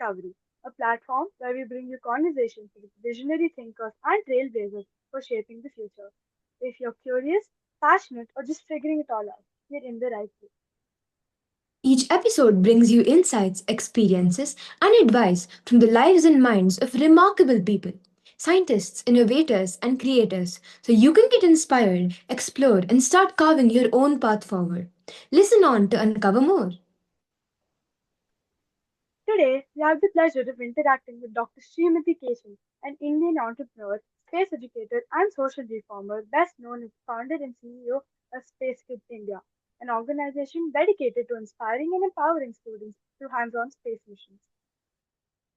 Discovery, a platform where we bring you conversations with visionary thinkers and trailblazers for shaping the future. If you're curious, passionate, or just figuring it all out, you're in the right place. Each episode brings you insights, experiences, and advice from the lives and minds of remarkable people, scientists, innovators, and creators, so you can get inspired, explore, and start carving your own path forward. Listen on to uncover more. Today, we have the pleasure of interacting with Dr. Srimathy Kesan, an Indian entrepreneur, space educator, and social reformer, best known as founder and CEO of Space Kids India, an organization dedicated to inspiring and empowering students through hands-on space missions.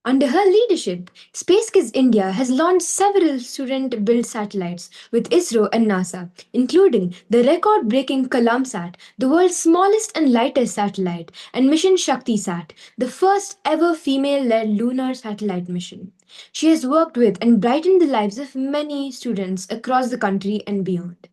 Under her leadership, Space Kidz India has launched several student built satellites with ISRO and NASA, including the record breaking KalamSat, the world's smallest and lightest satellite, and mission ShakthiSAT, the first ever female led lunar satellite mission. She has worked with and brightened the lives of many students across the country and beyond.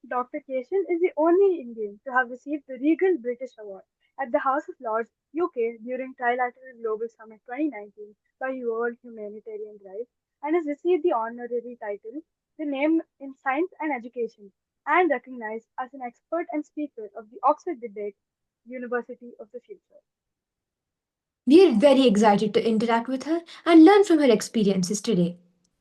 Dr. Kesan is the only Indian to have received the Regal British Award at the House of Lords, UK during Trilateral Global Summit 2019 by World Humanitarian Rights and has received the honorary title, the name in Science and Education, and recognized as an expert and speaker of the Oxford Debate University of the Future. We are very excited to interact with her and learn from her experiences today.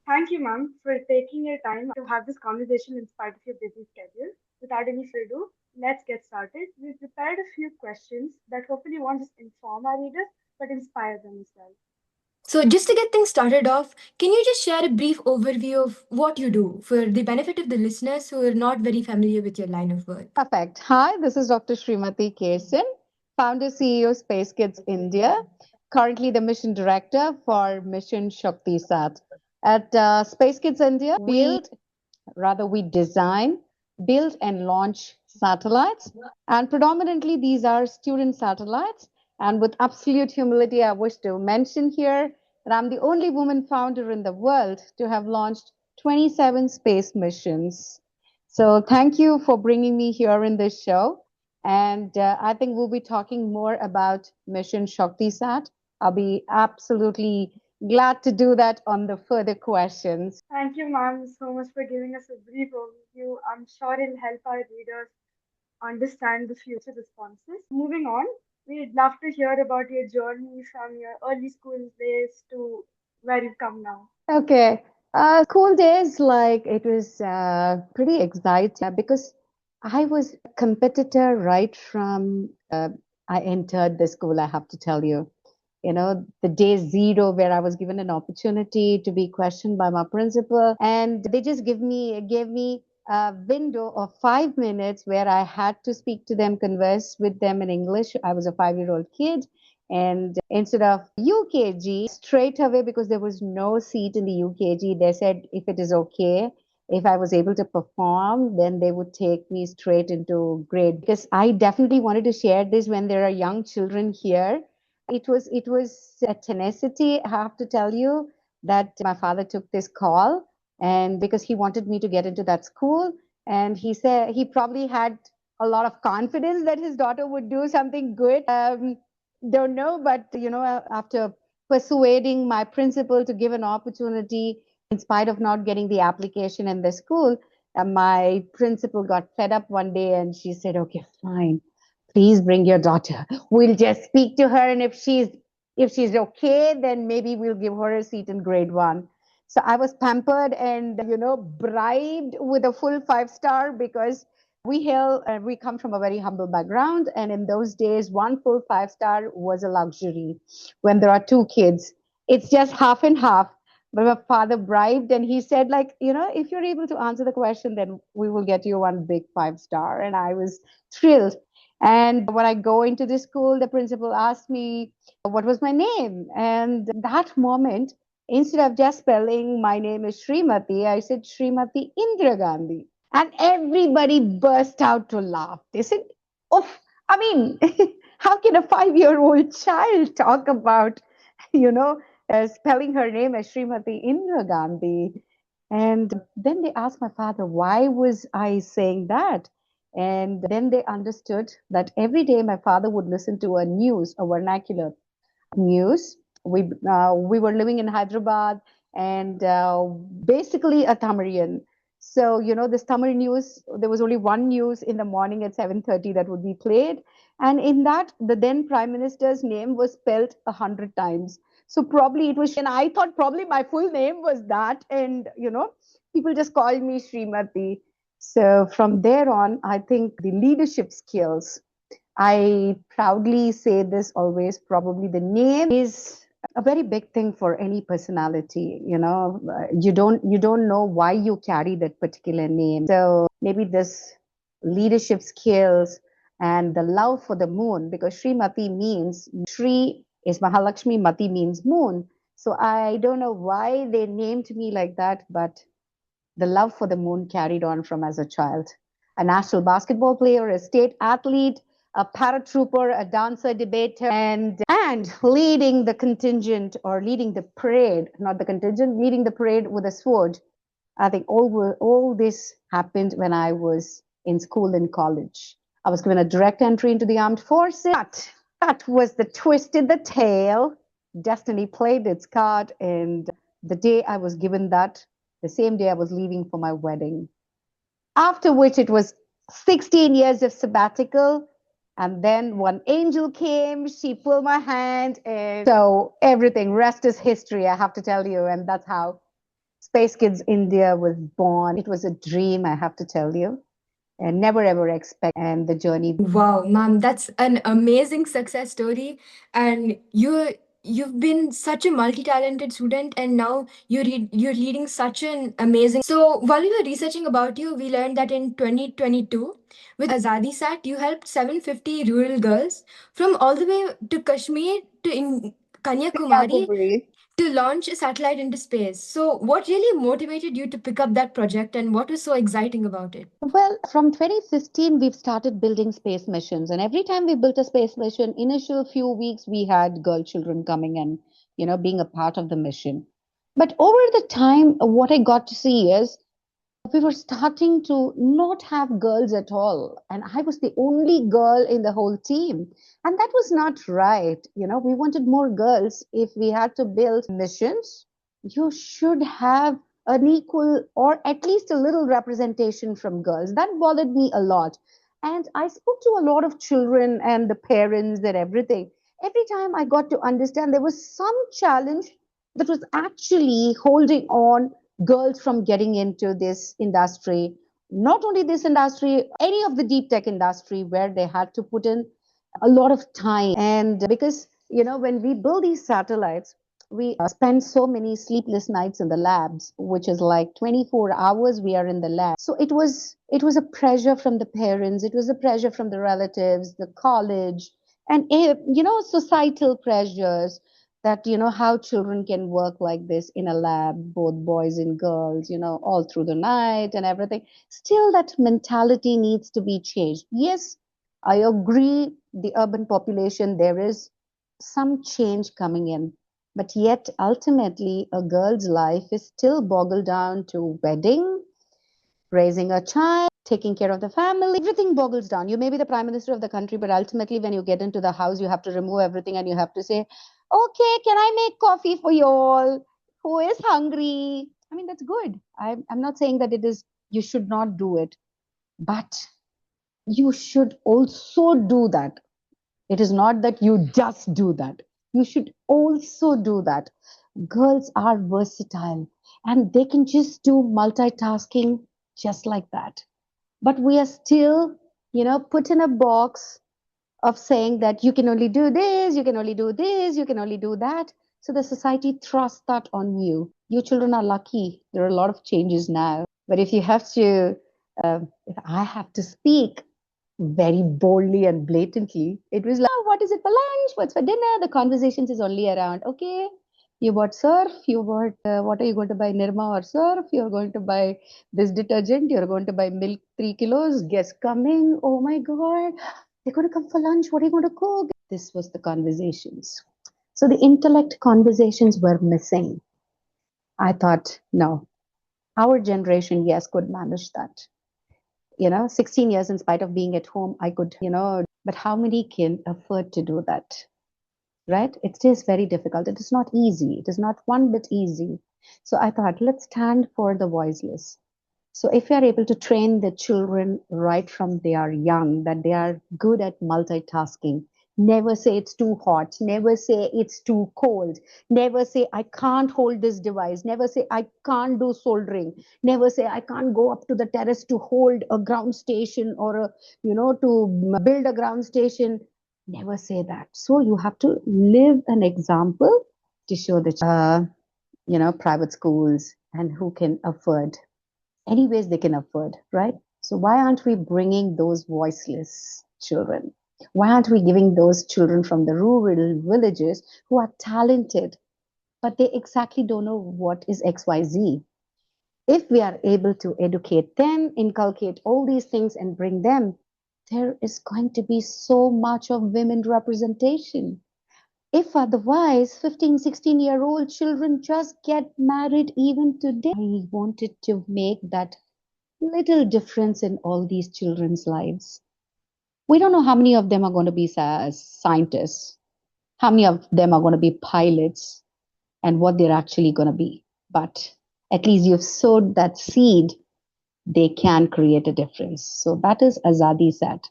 Thank you, ma'am, for taking your time to have this conversation in spite of your busy schedule. Without any further ado, let's get started. We've prepared a few questions that hopefully won't just inform our readers, but inspire them as well. So, just to get things started off, can you just share a brief overview of what you do for the benefit of the listeners who are not very familiar with your line of work? Perfect. Hi, this is Dr. Srimathy Kesan, founder CEO Space Kids India, currently the mission director for Mission ShakthiSAT. At Space Kids India, we design, build, and launch satellites. And predominantly, these are student satellites. And with absolute humility, I wish to mention here that I'm the only woman founder in the world to have launched 27 space missions. So thank you for bringing me here in this show. And I think we'll be talking more about Mission ShakthiSAT. I'll be absolutely glad to do that on the further questions. Thank you, ma'am, so much for giving us a brief overview. I'm sure it'll help our readers understand the future responses. Moving on, we'd love to hear about your journey from your early school days to where you've come now. Okay. School days, like it was pretty exciting because I was a competitor right from I entered the school, I have to tell you. You know, the day zero where I was given an opportunity to be questioned by my principal, and they just gave me a window of 5 minutes where I had to speak to them, converse with them in English. I was a 5-year-old kid, and instead of UKG, straight away, because there was no seat in the UKG, they said if it is okay, if I was able to perform, then they would take me straight into grade. Because I definitely wanted to share this when there are young children here. It was a tenacity, I have to tell you, that my father took this call, and because he wanted me to get into that school, and he said he probably had a lot of confidence that his daughter would do something good. Don't know, but after persuading my principal to give an opportunity, in spite of not getting the application in the school, my principal got fed up one day and she said, "Okay, fine. Please bring your daughter. We'll just speak to her, and if she's okay, then maybe we'll give her a seat in grade one." So I was pampered and bribed with a full 5 star because we come from a very humble background, and in those days, one full 5 star was a luxury. When there are two kids, it's just half and half. But my father bribed, and he said, like, if you're able to answer the question, then we will get you one big 5 star. And I was thrilled. And when I go into the school, the principal asked me what was my name. And that moment, instead of just spelling my name is Srimathy, I said Srimathy Indira Gandhi. And everybody burst out to laugh. They said, "Oh, I mean, how can a 5-year-old child talk about, you know, spelling her name as Srimati Indira Gandhi?" And then they asked my father, why was I saying that? And then they understood that every day my father would listen to a news, a vernacular news. We were living in Hyderabad, and basically a Tamarian. So this Tamil news. There was only one news in the morning at 7:30 that would be played, and in that, the then Prime Minister's name was spelled 100 times. So probably it was, and I thought probably my full name was that, and people just called me Srimathy. So from there on, I think the leadership skills, I proudly say this always, probably the name is a very big thing for any personality. You don't know why you carry that particular name. So maybe this leadership skills and the love for the moon, because Srimati means Sri is Mahalakshmi, Mati means moon. So I don't know why they named me like that, but the love for the moon carried on from as a child. A national basketball player, a state athlete, a paratrooper, a dancer, debater, and leading the contingent, or leading the parade, not the contingent, leading the parade with a sword. I think all this happened when I was in school and college. I was given a direct entry into the armed forces. But that was the twist in the tail. Destiny played its card, and the day I was given that, the same day I was leaving for my wedding. After which it was 16 years of sabbatical. And then one angel came, she pulled my hand, and so everything, rest is history, I have to tell you. And that's how Space Kids India was born. It was a dream, I have to tell you, and never ever expect. And the journey. Wow, ma'am, that's an amazing success story. And you've been such a multi-talented student, and now you're leading such an amazing. So while we were researching about you, we learned that in 2022, with SAT, you helped 750 rural girls from all the way to Kashmir to in Kanyakumari Calvary. to launch a satellite into space. So what really motivated you to pick up that project, and what was so exciting about it? Well, from 2015, we've started building space missions. And every time we built a space mission, initial few weeks, we had girl children coming and, being a part of the mission. But over the time, what I got to see is we were starting to not have girls at all. And I was the only girl in the whole team. And that was not right. We wanted more girls. If we had to build missions, you should have an equal or at least a little representation from girls. That bothered me a lot. And I spoke to a lot of children and the parents and everything. Every time I got to understand there was some challenge that was actually holding on girls from getting into this industry. Not only this industry, any of the deep tech industry where they had to put in a lot of time. And because, when we build these satellites, we spend so many sleepless nights in the labs, which is like 24 hours we are in the lab. So it was a pressure from the parents, it was a pressure from the relatives, the college, and societal pressures, that how children can work like this in a lab, both boys and girls, all through the night and everything. Still, that mentality needs to be changed. Yes, I agree, the urban population, there is some change coming in, but yet ultimately a girl's life is still boggled down to wedding, raising a child, taking care of the family. Everything boggles down. You may be the prime minister of the country, but ultimately, when you get into the house, you have to remove everything and you have to say, okay, can I make coffee for you all? Who is hungry? I mean, that's good. I'm not saying that it is, you should not do it, but you should also do that. It is not that you just do that. You should also do that. Girls are versatile and they can just do multitasking just like that. But we are still, put in a box of saying that you can only do this, you can only do this, you can only do that. So the society thrusts that on you. You children are lucky. There are a lot of changes now. But if you have to, if I have to speak very boldly and blatantly, it was like, oh, what is it for lunch? What's for dinner? The conversations is only around, okay, you bought surf, you bought, what are you going to buy, Nirma or surf? You're going to buy this detergent, you're going to buy milk 3 kilos, guests coming, oh my God, they're going to come for lunch, what are you going to cook? This was the conversations. So the intellect conversations were missing. I thought, no, our generation, yes, could manage that. 16 years in spite of being at home, I could, but how many can afford to do that? Right? It is very difficult. It is not easy. It is not one bit easy. So I thought, let's stand for the voiceless. So if we are able to train the children right from they are young, that they are good at multitasking, never say it's too hot, never say it's too cold, never say I can't hold this device, never say I can't do soldering, never say I can't go up to the terrace to hold a ground station or to build a ground station. Never say that. So you have to live an example to show the private schools and who can afford anyways they can afford, right? So why aren't we bringing those voiceless children? Why aren't we giving those children from the rural villages who are talented, but they exactly don't know what is XYZ? If we are able to educate them, inculcate all these things and bring them, there is going to be so much of women representation. If otherwise, 15, 16-year-old children just get married even today. I wanted to make that little difference in all these children's lives. We don't know how many of them are going to be scientists, how many of them are going to be pilots, and what they're actually going to be. But at least you've sowed that seed, they can create a difference. So that is ShakthiSAT.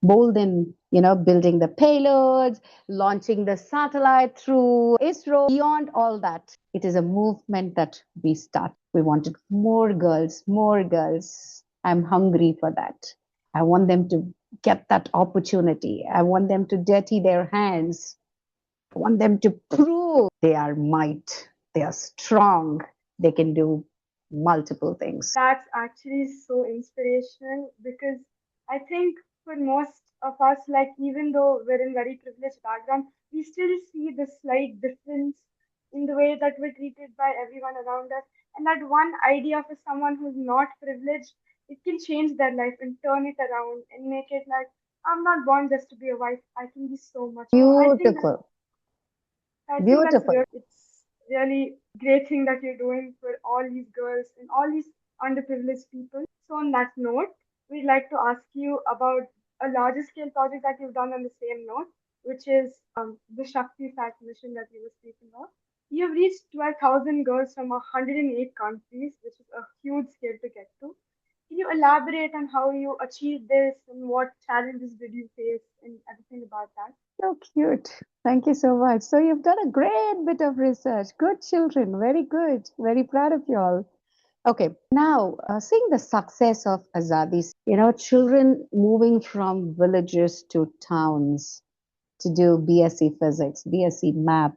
Bold in, building the payloads, launching the satellite through ISRO, beyond all that. It is a movement that we start. We wanted more girls, more girls. I'm hungry for that. I want them to get that opportunity. I want them to dirty their hands. I want them to prove they are might, they are strong, they can do multiple things. That's actually so inspirational because I think for most of us, like even though we're in very privileged background, we still see the slight difference in the way that we're treated by everyone around us. And that one idea for someone who's not privileged, it can change their life and turn it around and make it like, I'm not born just to be a wife. I can be so much more. Beautiful, I think that's beautiful. real. It's really great thing that you're doing for all these girls and all these underprivileged people. So on that note, we'd like to ask you about a larger scale project that you've done on the same note, which is the ShakthiSAT mission that you were speaking of. You've reached 12,000 girls from 108 countries, which is a huge scale to get to. Can you elaborate on how you achieved this and what challenges did you face and everything about that? So cute. Thank you so much. So you've done a great bit of research. Good children. Very good. Very proud of you all. Okay, now seeing the success of Azadi's, children moving from villages to towns to do BSc Physics, BSc Math.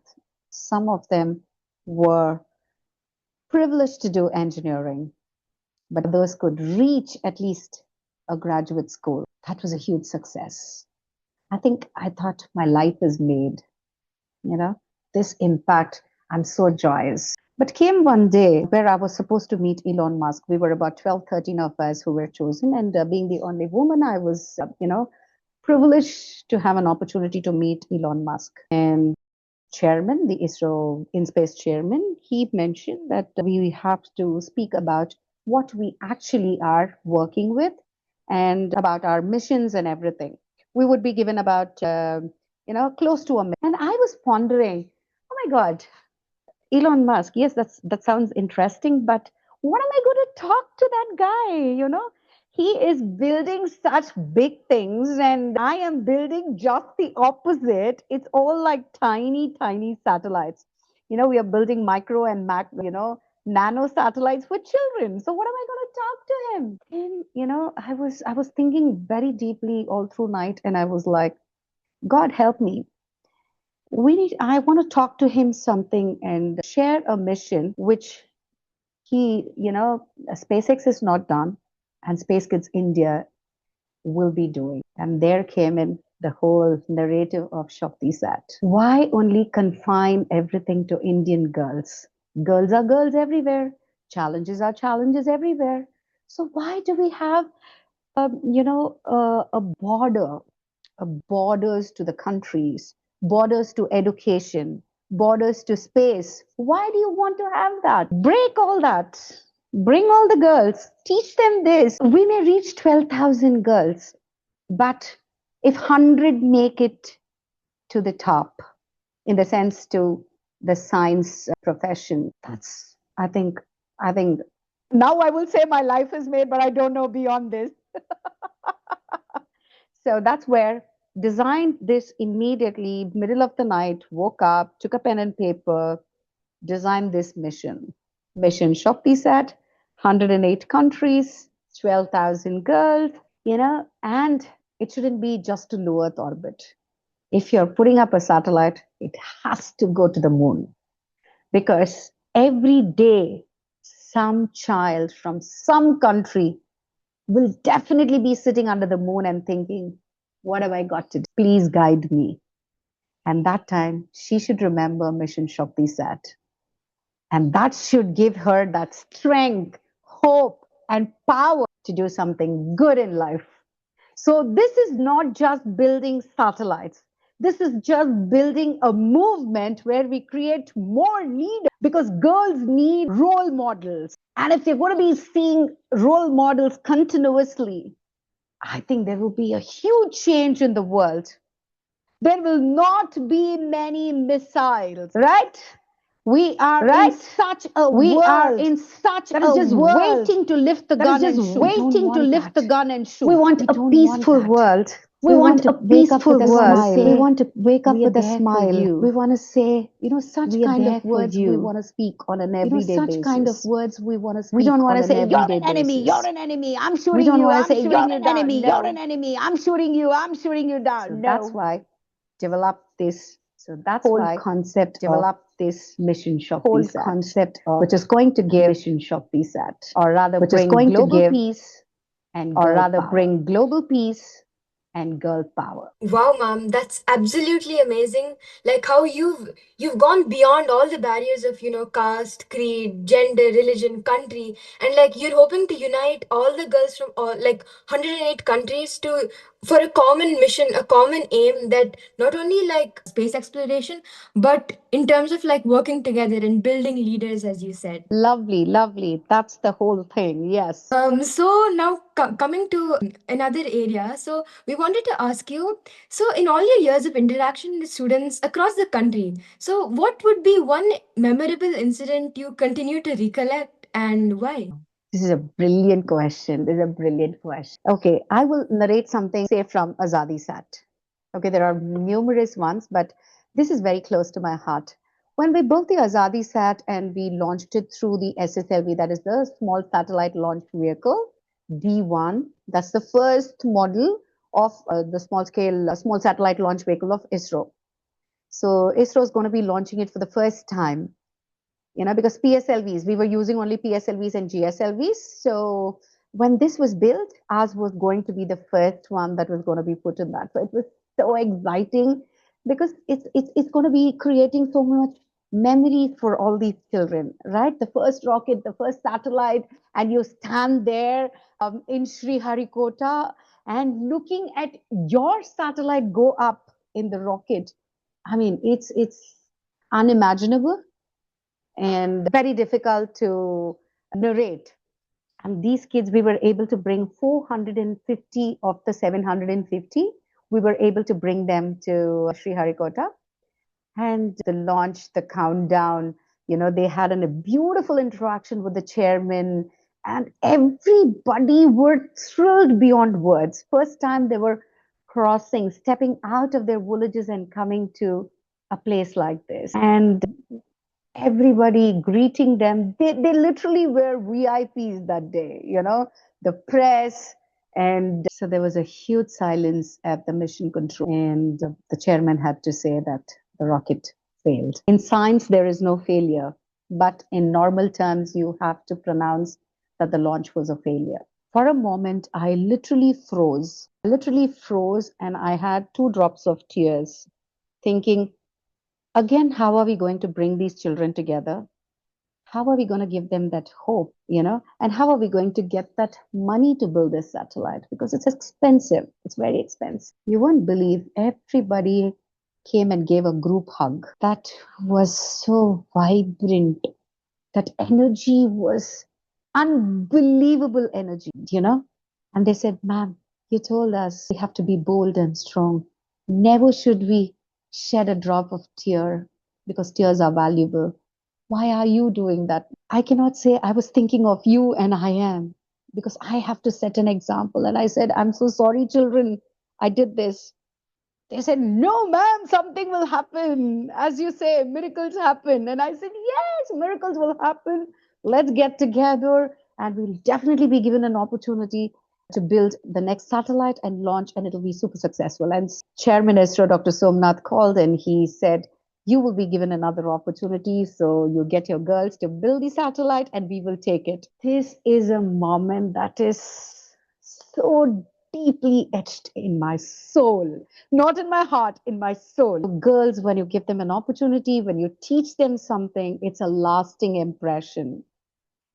Some of them were privileged to do engineering, but others could reach at least a graduate school. That was a huge success. I thought my life is made, you know, this impact. I'm so joyous. But came one day where I was supposed to meet Elon Musk. We were about 12, 13 of us who were chosen. And being the only woman, I was, privileged to have an opportunity to meet Elon Musk. And chairman, the ISRO in-space chairman, he mentioned that we have to speak about what we actually are working with and about our missions and everything. We would be given about, close to a minute. And I was pondering, oh my God, Elon Musk, yes, that sounds interesting, but what am I going to talk to that guy? He is building such big things, and I am building just the opposite. It's all like tiny, tiny satellites. We are building micro and nano satellites for children. So what am I going to talk to him? And I was thinking very deeply all through night, and I was like, God help me, I want to talk to him something and share a mission which he, SpaceX is not done and Space Kids India will be doing. And there came in the whole narrative of ShakthiSAT. Why only confine everything to Indian girls? Girls are girls everywhere. Challenges are challenges everywhere. So why do we have, a border, borders to the countries, borders to education, borders to space? Why do you want to have that? Break all that. Bring all the girls, teach them this. We may reach 12,000 girls, but if 100 make it to the top, in the sense to the science profession, that's, I think now I will say my life is made, but I don't know beyond this. So that's where designed this immediately, middle of the night, woke up, took a pen and paper, designed this mission. Mission ShakthiSAT, 108 countries, 12,000 girls, and it shouldn't be just to low Earth orbit. If you're putting up a satellite, it has to go to the moon because every day some child from some country will definitely be sitting under the moon and thinking, what have I got to do? Please guide me. And that time, she should remember Mission ShakthiSAT. And that should give her that strength, hope, and power to do something good in life. So, this is not just building satellites. This is just building a movement where we create more leaders because girls need role models. And if they're going to be seeing role models continuously, I think there will be a huge change in the world. There will not be many missiles, right? We are in such a world that is just waiting to lift the gun and shoot. Waiting to lift the gun and shoot. We want a peaceful world. We want a peaceful world. We want to wake up with a smile. We want to say, such kind of words we want to speak on an everyday basis. Such kind of words we want to speak. We don't want to say, you're an enemy, you're an enemy, I'm shooting you. We don't want to say, you're an enemy, you're an enemy, I'm shooting you, I'm shooting you down. So that's why develop this whole concept develop this mission ShakthiSAT, concept of which is going to give mission ShakthiSAT, or rather which is going to give peace and or rather power. Bring global peace and girl power. Wow, ma'am, that's absolutely amazing. Like how you've gone beyond all the barriers of, caste, creed, gender, religion, country, and like you're hoping to unite all the girls from all like 108 countries to for a common mission, a common aim that not only like space exploration, but in terms of like working together and building leaders, as you said. Lovely, lovely. That's the whole thing. Yes. So now coming to another area, so we wanted to ask you, so in all your years of interaction with students across the country, so what would be one memorable incident you continue to recollect and why? This is a brilliant question. This is a brilliant question. Okay, I will narrate something, say, from STEMonsters. Okay, there are numerous ones, but this is very close to my heart. When we built the STEMonsters and we launched it through the SSLV, that is the Small Satellite Launch Vehicle, D1, that's the first model of the small satellite launch vehicle of ISRO. So ISRO is going to be launching it for the first time, because PSLVs, we were using only PSLVs and GSLVs. So when this was built, ours was going to be the first one that was going to be put in that. So it was so exciting because it's going to be creating so much memories for all these children, right? The first rocket, the first satellite, and you stand there in Sriharikota and looking at your satellite go up in the rocket. I mean, it's unimaginable and very difficult to narrate. And these kids, we were able to bring 450 of the 750. We were able to bring them to Sriharikota. And the launch, the countdown, they had a beautiful interaction with the chairman. And everybody were thrilled beyond words. First time they were crossing, stepping out of their villages and coming to a place like this. And everybody greeting them. They literally were VIPs that day, the press. And so there was a huge silence at the mission control. And the chairman had to say that the rocket failed. In science, there is no failure. But in normal terms, you have to pronounce that the launch was a failure. For a moment, I literally froze. And I had 2 drops of tears, thinking, again, how are we going to bring these children together? How are we going to give them that hope, And how are we going to get that money to build this satellite? Because it's expensive. It's very expensive. You won't believe everybody came and gave a group hug. That was so vibrant. That energy was unbelievable energy, you know. And they said, ma'am, you told us we have to be bold and strong. Never should we shed a drop of tear because tears are valuable. Why are you doing that? I cannot say I was thinking of you, and I am, because I have to set an example. And I said, I'm so sorry, children, I did this. They said, no, ma'am, something will happen. As you say, miracles happen. And I said, yes, miracles will happen. Let's get together, and we'll definitely be given an opportunity to build the next satellite and launch, and it'll be super successful. And Chairman ISRO, Dr. Somnath, called and he said, you will be given another opportunity. So you get your girls to build the satellite and we will take it. This is a moment that is so deeply etched in my soul, not in my heart, in my soul. Girls, when you give them an opportunity, when you teach them something, it's a lasting impression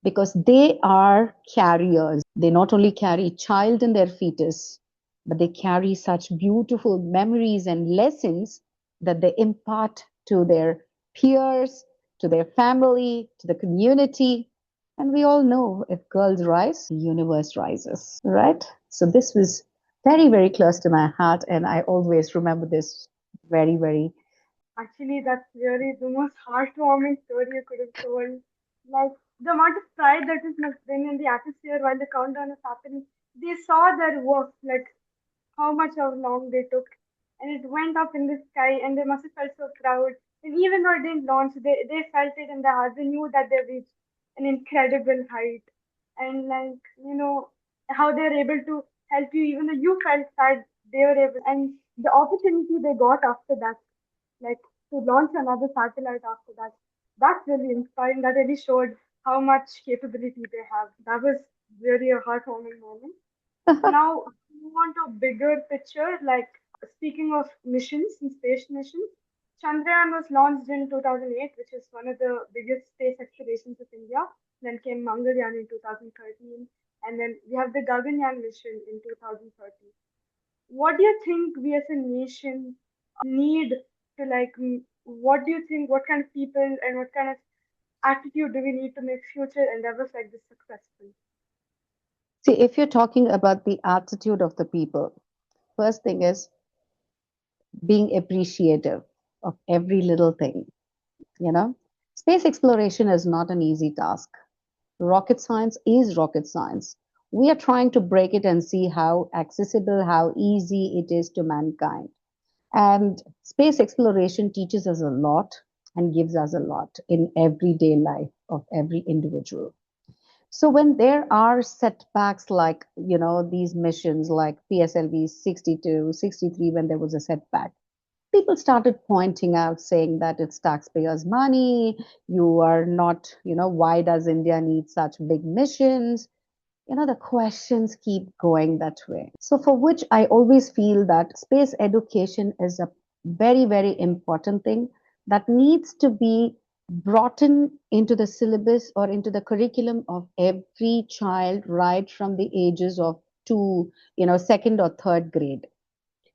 because they are carriers. They not only carry child in their fetus, but they carry such beautiful memories and lessons that they impart to their peers, to their family, to the community. And we all know if girls rise, the universe rises, right? So this was very, very close to my heart, and I always remember this very, very. Actually, that's really the most heartwarming story you could have told. Like the amount of pride that is must been in the atmosphere while the countdown is happening. They saw their work, like how much of long they took, and it went up in the sky, and they must have felt so proud. And even though it didn't launch, they felt it in their hearts. They knew that they reached an incredible height, and like how they're able to help you, even though you felt sad, they were able. And the opportunity they got after that, like to launch another satellite after that. That's really inspiring. That really showed how much capability they have. That was really a heartwarming moment. Now, move on to a bigger picture. Like speaking of missions and space missions, Chandrayaan was launched in 2008, which is one of the biggest space explorations of India. Then came Mangalyaan in 2013, and then we have the Gaganyaan mission in 2030. What do you think we as a nation need to like? What do you think? What kind of people and what kind of attitude do we need to make future endeavors like this successful? See, if you're talking about the attitude of the people, first thing is being appreciative of every little thing, you know. Space exploration is not an easy task. Rocket science is rocket science. We are trying to break it and see how accessible, how easy it is to mankind. And space exploration teaches us a lot and gives us a lot in everyday life of every individual. So when there are setbacks like, these missions like PSLV 62, 63, when there was a setback, people started pointing out saying that it's taxpayers' money, you are not, why does India need such big missions? The questions keep going that way. So, for which I always feel that space education is a very, very important thing that needs to be brought into the syllabus or into the curriculum of every child right from the ages of two, second or third grade.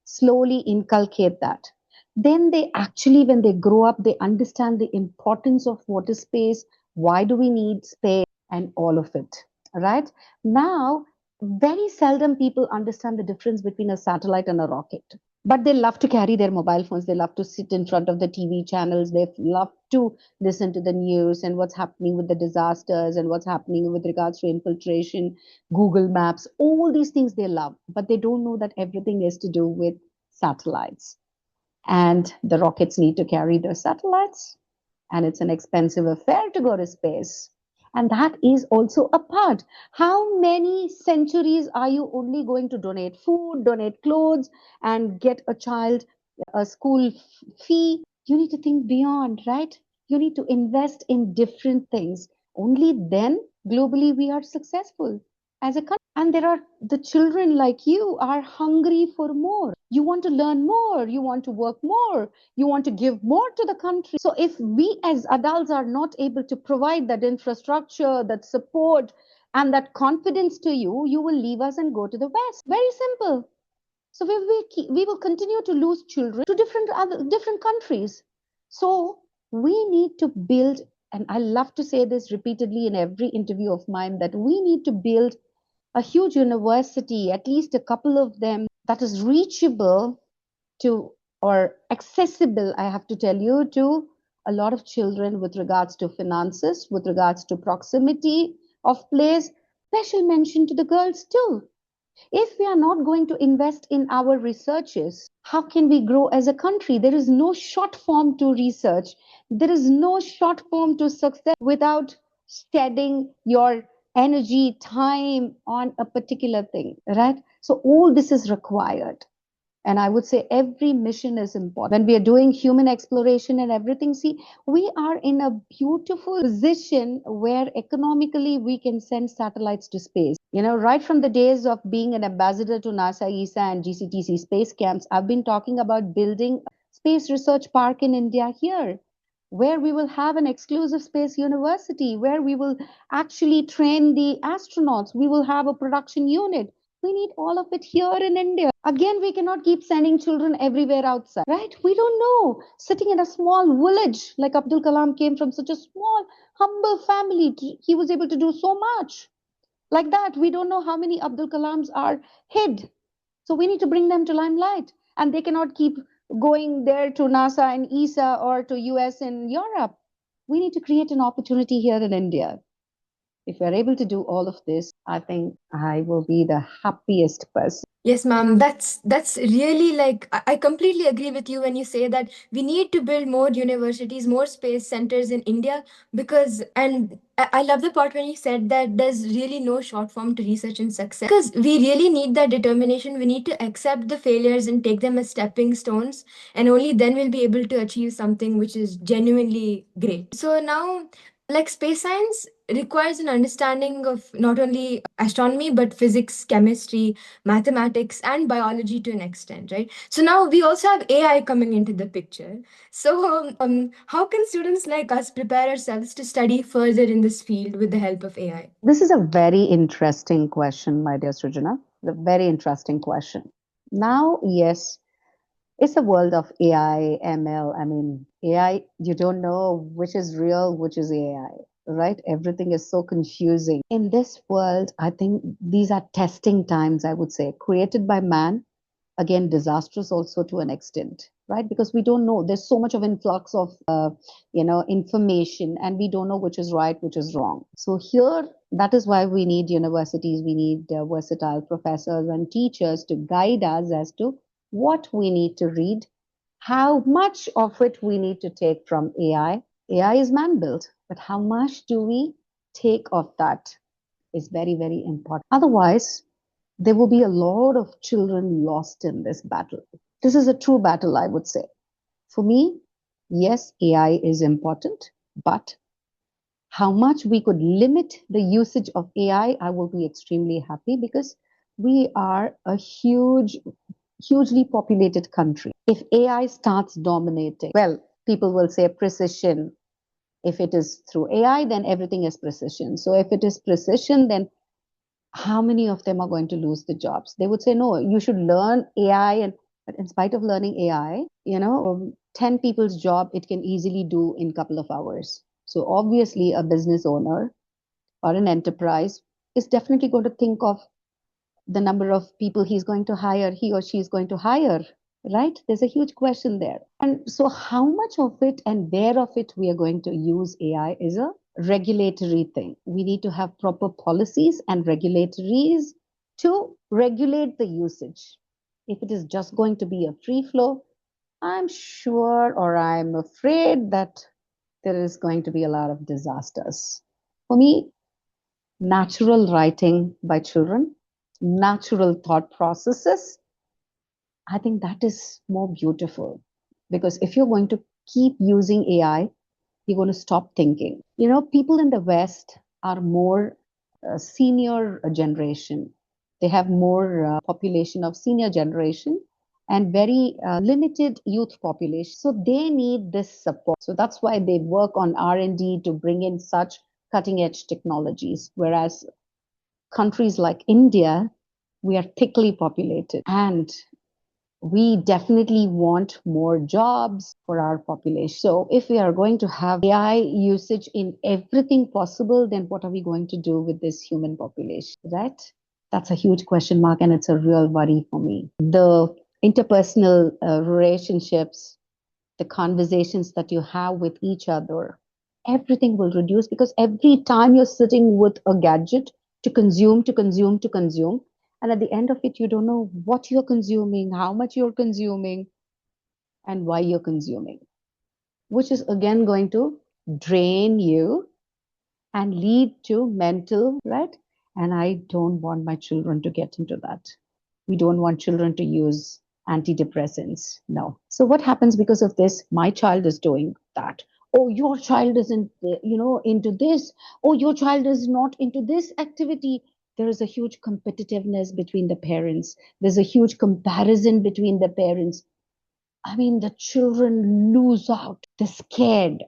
Slowly inculcate that. Then they actually, when they grow up, they understand the importance of what is space, why do we need space, and all of it. Right now, very seldom people understand the difference between a satellite and a rocket. But they love to carry their mobile phones. They love to sit in front of the TV channels. They love to listen to the news and what's happening with the disasters and what's happening with regards to infiltration, Google Maps, all these things they love. But they don't know that everything is to do with satellites. And the rockets need to carry their satellites. And it's an expensive affair to go to space. And that is also a part. How many centuries are you only going to donate food, donate clothes, and get a child a school fee? You need to think beyond, right? You need to invest in different things. Only then, globally, we are successful as a country. And there are the children like you are hungry for more. You want to learn more. You want to work more. You want to give more to the country. So if we as adults are not able to provide that infrastructure, that support, and that confidence to you, you will leave us and go to the West. Very simple. So we will continue to lose children to different countries. So we need to build and I love to say this repeatedly in every interview of mine, that we need to build a huge university, at least a couple of them, that is reachable to, or accessible, I have to tell you, to a lot of children with regards to finances, with regards to proximity of place. Special mention to the girls too. If we are not going to invest in our researches, how can we grow as a country? There is no short form to research. There is no short form to success without shedding your energy, time on a particular thing, right? So all this is required. And I would say every mission is important. When we are doing human exploration and everything, see, we are in a beautiful position where economically we can send satellites to space. You know, right from the days of being an ambassador to NASA, ESA, and GCTC space camps, I've been talking about building a space research park in India here, where we will have an exclusive space university, where we will actually train the astronauts. We will have a production unit. We need all of it here in India. Again, we cannot keep sending children everywhere outside, right? We don't know. Sitting in a small village, like Abdul Kalam came from such a small, humble family, he was able to do so much. Like that, we don't know how many Abdul Kalams are hid. So we need to bring them to limelight. And they cannot keep going there to NASA and ESA or to US and Europe. We need to create an opportunity here in India. If we're able to do all of this, I think I will be the happiest person. Yes, ma'am. That's really like I completely agree with you when you say that we need to build more universities, more space centers in India because and I love the part when you said that there's really no short form to research and success because we really need that determination. We need to accept the failures and take them as stepping stones, and only then we'll be able to achieve something which is genuinely great. So now, like space science requires an understanding of not only astronomy but physics, chemistry, mathematics, and biology to an extent, right? So now we also have AI coming into the picture. So, how can students like us prepare ourselves to study further in this field with the help of AI? This is a very interesting question, my dear Srijana. A very interesting question. Now, yes, it's a world of AI, ML. I mean, AI, you don't know which is real, which is AI, right? Everything is so confusing. In this world, I think these are testing times, I would say, created by man, again disastrous also to an extent, right? Because we don't know, there's so much of influx of information, and we don't know which is right, which is wrong. So here, that is why we need universities, we need versatile professors and teachers to guide us as to what we need to read, how much of it we need to take from AI is man built, but how much do we take of that is very, very important. Otherwise, there will be a lot of children lost in this battle. This is a true battle, I would say. For me, yes, AI is important, but how much we could limit the usage of AI, I will be extremely happy because we are a hugely populated country. If AI starts dominating, well, people will say precision. If it is through AI, then everything is precision. So if it is precision, then how many of them are going to lose the jobs? They would say, no, you should learn AI. And but in spite of learning AI, 10 people's job, it can easily do in a couple of hours. So obviously, a business owner or an enterprise is definitely going to think of the number of people he's going to hire, he or she is going to hire, right? There's a huge question there. And so, how much of it and where of it we are going to use AI is a regulatory thing. We need to have proper policies and regulatories to regulate the usage. If it is just going to be a free flow, I'm sure or I'm afraid that there is going to be a lot of disasters. For me, natural writing by children, natural thought processes, I think that is more beautiful. Because if you're going to keep using AI, you're going to stop thinking. You know, people in the West are more senior generation. They have more population of senior generation and very limited youth population. So they need this support. So that's why they work on R&D to bring in such cutting edge technologies. Whereas countries like India, we are thickly populated and We definitely want more jobs for our population. So, if we are going to have AI usage in everything possible, then what are we going to do with this human population, right? That's a huge question mark, and it's a real worry for me. The interpersonal relationships, the conversations that you have with each other, everything will reduce because every time you're sitting with a gadget to consume, to consume, to consume, and at the end of it, you don't know what you're consuming, how much you're consuming, and why you're consuming, which is again going to drain you and lead to mental, right? And I don't want my children to get into that. We don't want children to use antidepressants. No. So what happens because of this? My child is doing that. Oh, your child isn't, into this. Oh, your child is not into this activity. There is a huge competitiveness between the parents. There's a huge comparison between the parents. I mean, the children lose out. They're scared.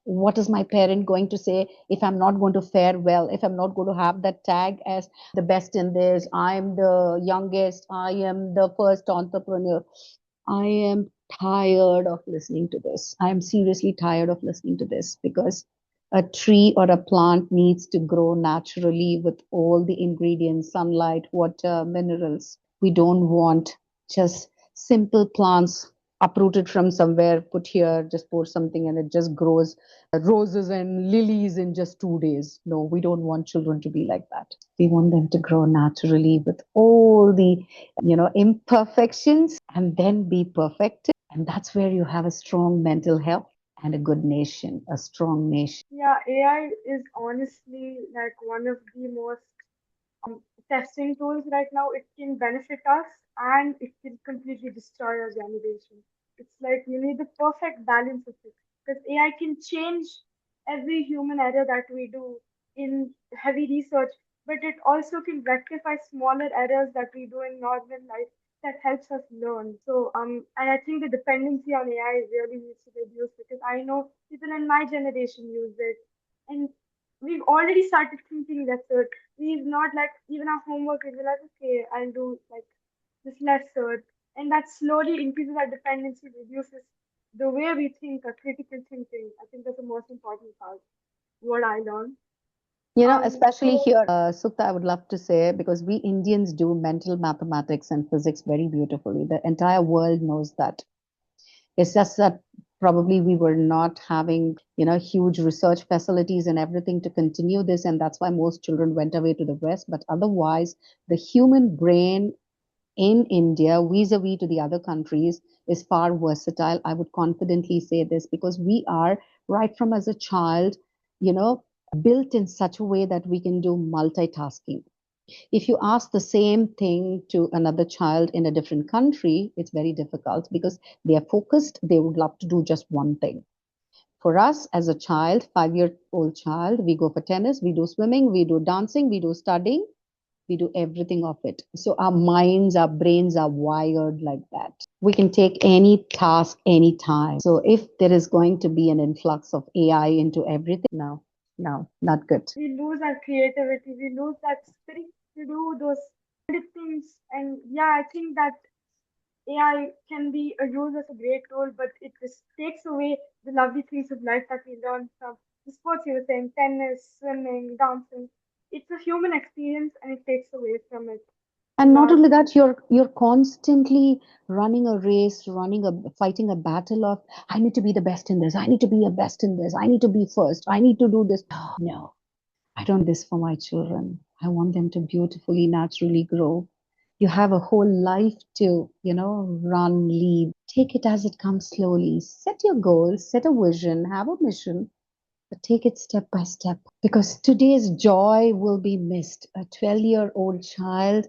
What is my parent going to say if I'm not going to fare well, if I'm not going to have that tag as the best in this, I'm the youngest, I am the first entrepreneur. I am tired of listening to this. I am seriously tired of listening to this because a tree or a plant needs to grow naturally with all the ingredients, sunlight, water, minerals. We don't want just simple plants uprooted from somewhere, put here, just pour something, and it just grows roses and lilies in just 2 days. No, we don't want children to be like that. We want them to grow naturally with all the, imperfections and then be perfected. And that's where you have a strong mental health and a good nation, a strong nation. Yeah, AI is honestly like one of the most testing tools right now. It can benefit us and it can completely destroy our generation. It's like you need the perfect balance of it because AI can change every human error that we do in heavy research, but it also can rectify smaller errors that we do in normal life that helps us learn. So and I think the dependency on AI really needs to reduce because I know people in my generation use it and we've already started thinking lesser. We've not like even our homework we'll be like, okay, I'll do like this lesser. And that slowly increases our dependency, reduces the way we think, our critical thinking. I think that's the most important part, what I learned. Especially So here, Sukta, I would love to say, because we Indians do mental mathematics and physics very beautifully. The entire world knows that. It's just that probably we were not having, huge research facilities and everything to continue this, and that's why most children went away to the West. But otherwise, the human brain in India, vis-a-vis to the other countries, is far versatile. I would confidently say this because we are right from as a child, you know, built in such a way that we can do multitasking. If you ask the same thing to another child in a different country, it's very difficult because they are focused. They would love to do just one thing. For us as a child, 5 year old child, we go for tennis, we do swimming, we do dancing, we do studying, we do everything of it. So our minds, our brains are wired like that. We can take any task anytime. So if there is going to be an influx of AI into everything, no, no, not good. we lose our creativity, we lose that spirit to do those things. And yeah, I think that AI can be used as a great tool, but it just takes away the lovely things of life that we learn from the sports you were saying, tennis, swimming, dancing. It's a human experience and it takes away from it, And in not my only opinion. that, you're constantly running a race, fighting a battle of I need to be the best in this, I need to be a best in this, I need to be first, I need to do this. No, I don't this for my children. I want them to beautifully, naturally grow. You have a whole life to, run, lead. Take it as it comes slowly. Set your goals, set a vision, have a mission, but take it step by step because today's joy will be missed. A 12-year-old child,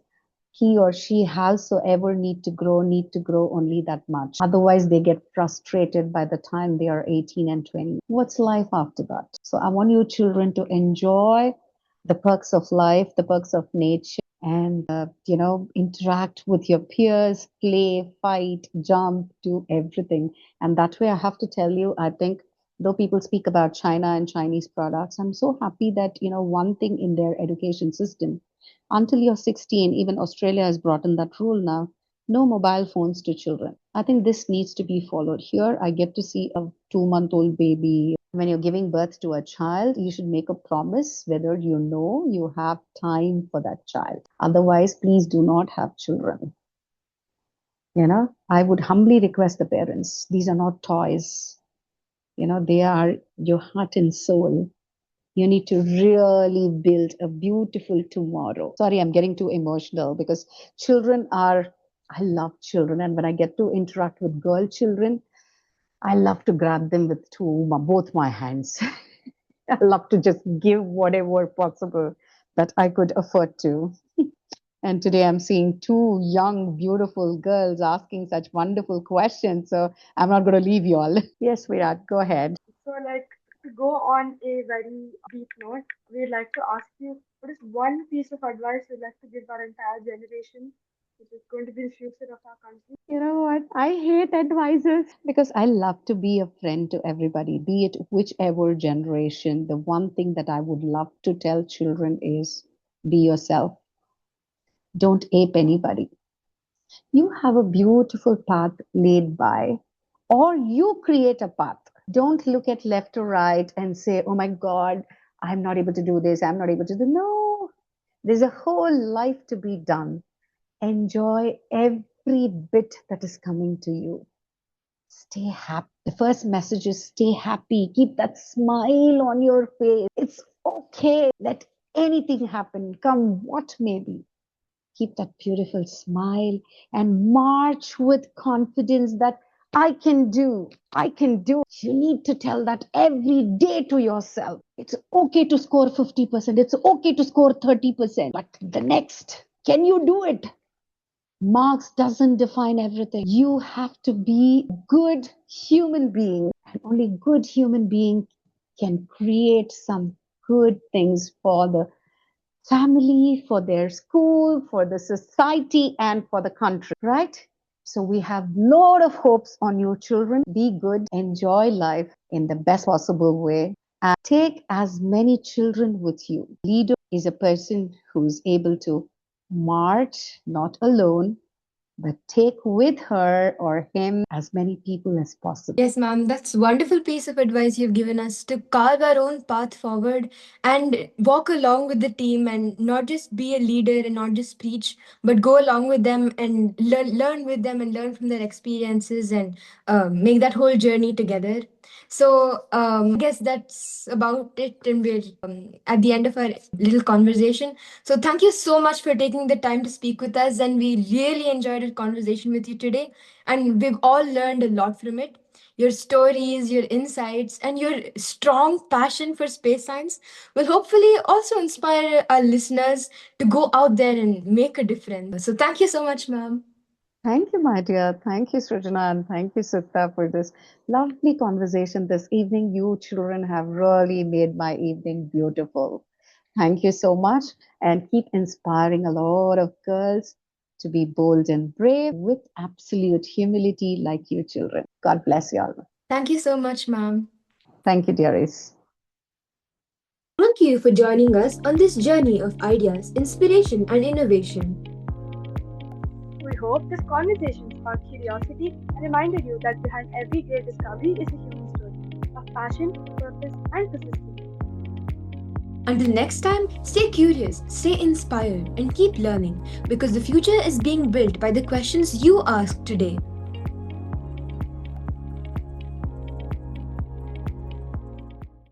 he or she howsoever need to grow only that much. Otherwise, they get frustrated by the time they are 18 and 20. What's life after that? So I want you children to enjoy the perks of life, the perks of nature, and interact with your peers, play, fight, jump, do everything. And that way, I have to tell you, I think though people speak about China and Chinese products, I'm so happy that one thing in their education system, until you're 16, even Australia has brought in that rule now. No mobile phones to children. I think this needs to be followed. Here, I get to see a 2-month-old baby. When you're giving birth to a child, you should make a promise whether you know you have time for that child. Otherwise, please do not have children. I would humbly request the parents, these are not toys. They are your heart and soul. You need to really build a beautiful tomorrow. Sorry, I'm getting too emotional because children are, I love children. And when I get to interact with girl children, I love to grab them with both my hands. I love to just give whatever possible that I could afford to. And today I'm seeing two young, beautiful girls asking such wonderful questions. So I'm not going to leave you all. Yes, Virat, go ahead. So, like, to go on a very deep note, we'd like to ask you what is one piece of advice you'd like to give our entire generation, which is going to be the future of our country? You know what? I hate advisors because I love to be a friend to everybody, be it whichever generation. The one thing that I would love to tell children is be yourself. Don't ape anybody. You have a beautiful path laid by, or you create a path. Don't look at left or right and say, oh my God, I'm not able to do this, I'm not able to do. No, there's a whole life to be done. Enjoy every bit that is coming to you. Stay happy. The first message is stay happy. Keep that smile on your face. It's okay. Let anything happen, come what may be. Keep that beautiful smile and march with confidence that I can do. I can do. You need to tell that every day to yourself. It's okay to score 50%. It's okay to score 30%. But the next, can you do it? Marks doesn't define everything. You have to be a good human being. And only good human being can create some good things for the family, for their school, for the society, and for the country, right? So we have lot of hopes on you children. Be good, enjoy life in the best possible way, and take as many children with you. Leader is a person who is able to march not alone, but take with her or him as many people as possible. Yes, ma'am, that's wonderful piece of advice you've given us to carve our own path forward and walk along with the team and not just be a leader and not just preach, but go along with them and learn with them and learn from their experiences and make that whole journey together. So I guess that's about it, and we're at the end of our little conversation. So thank you so much for taking the time to speak with us, and we really enjoyed our conversation with you today, and we've all learned a lot from it. Your stories, your insights, and your strong passion for space science will hopefully also inspire our listeners to go out there and make a difference. So, thank you so much, ma'am. Thank you, my dear. Thank you, Srijana, and thank you, Sutta, for this lovely conversation this evening. You children have really made my evening beautiful. Thank you so much, and keep inspiring a lot of girls to be bold and brave with absolute humility like you children. God bless you all. Thank you so much, ma'am. Thank you, dearies. Thank you for joining us on this journey of ideas, inspiration, and innovation. We hope this conversation sparked curiosity and reminded you that behind every great discovery is a human story of passion, purpose, and persistence. Until next time, stay curious, stay inspired, and keep learning because the future is being built by the questions you ask today.